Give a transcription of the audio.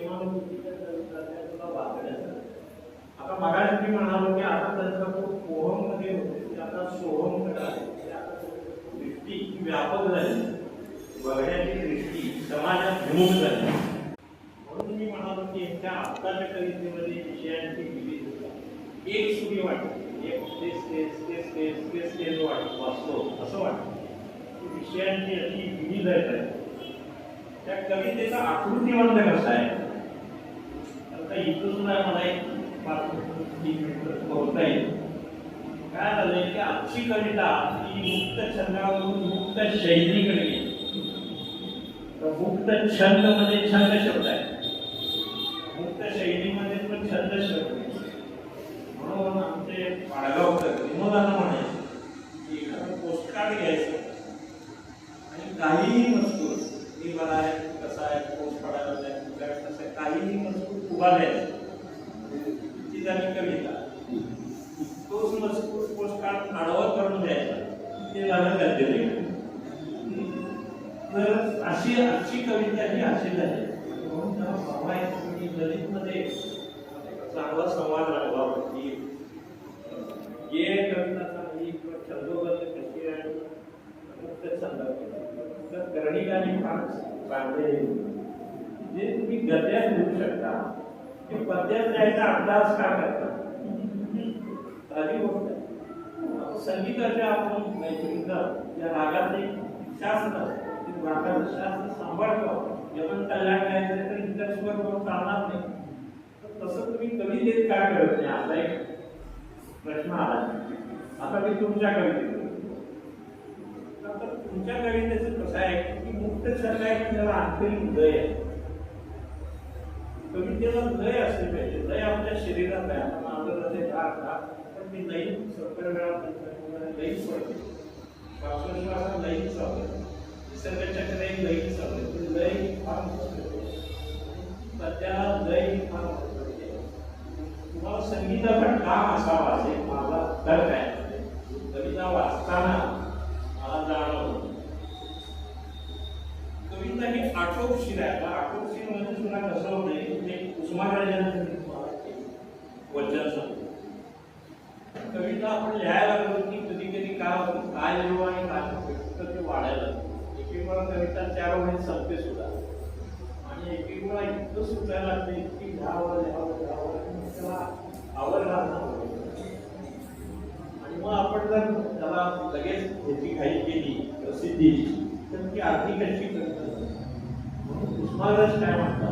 प्रेमानुभूतीच्या तुला वाचण्याचं. आता मगाशी मी म्हणालो की आता त्यांचा तो पोहम मध्ये होते ते आता सोहम कडे आहे. दृष्टी ही व्यापक झाली, बघण्याची दृष्टी समाजात विमुख झाली. म्हणून मी म्हणालो की यांच्या आत्ताच्या कवितेमध्ये विषयांची विविधता एक सुरी वाटते, एक तेच वाचतो असं वाटतं. विषयांची अशी विविधता आहे. त्या कवितेचा आकृतिबंध कसा आहे आता इथं सुद्धा मला एक 5-3 मिनिटं बोलता येईल. काय झालंय की आजची कविता ही मुक्त छंदावरून मुक्त शैलीकडे गेली. तर मुक्त छंद मध्ये छंद शब्द आहे, मुक्त शैलीमध्ये पण छंद शब्द आहे. म्हणून आमचे पाडगावकर विनोदानं म्हणे की एखादं पोस्टकार्ड घ्यायचं आणि काहीही मजकूर मी बरा आहे, कसा आहे, पोस्ट पडायला जाय, कसं आहे, काहीही मजकूर उभा द्यायचा. ती झाली कविता. तोच मजकूर पोस्टकार्ड आडवा करून द्यायचा, ते झालं गद्य लेखन. तर अशी आजची कविता ही अशी झाली. म्हणून त्याला भावायचं की दलितमध्ये चांगला संवाद राखला की ये कविता चांगली किंवा छंदोबद्ध कशी आहे, मुक्त छंद तर कर्णिकाने फार चांगले जे तुम्ही गद्यात लिहू शकता ते पद्यात द्यायचा अभ्यास का करता. साधी गोष्ट आहे. संगीताच्या आपण मैत्रिणीचं या रागातले शास्त्र रागाचं शास्त्र सांभाळतो. जमन कल्याण गायचं तर इतर स्वर करून चालणार नाही. तसं तुम्ही कवितेत काय करत नाही असा एक प्रश्न आला. आता मी तुमच्या कवितेत तुमच्या कवितेचं कसं आहे की मुक्त छंद आहे की त्याला आंतरिक लय आहे. कवितेला लय असली पाहिजे. लय आपल्या शरीरात आहे. आपण आदराचे का पण मी लई सत्तर वेळा लईच पडते. श्वासोश्वासात लईच चालते, निसर्गचक्र लईच चालते. लय फार महत्वाची, सध्याला लय फार महत्वाची. तुम्हाला संगीताचा काम असावा असे माझा तर्क आहे. कविता वाचताना मला जाणवलं कविता ही आटोपशीर आहे. आटोपशीर म्हणजे सुद्धा कसं होते उस्मानाबाद वचन सांगतो. कविता आपण लिहायला लागलो की कधी कधी काय लिहू आणि काय नको ते वाढायला. एक वेळा कविता 4 महिने संपते सुद्धा आणि एक वेळा इतकं सुटायला लागते की लिहावं त्याला आवड लागणार. आणि मग आपण जर त्याला लगेच ह्याची घाई केली प्रसिद्धीची तर ती आर्थिक कशी करतात. म्हणून उस्मानाबाद काय म्हणतात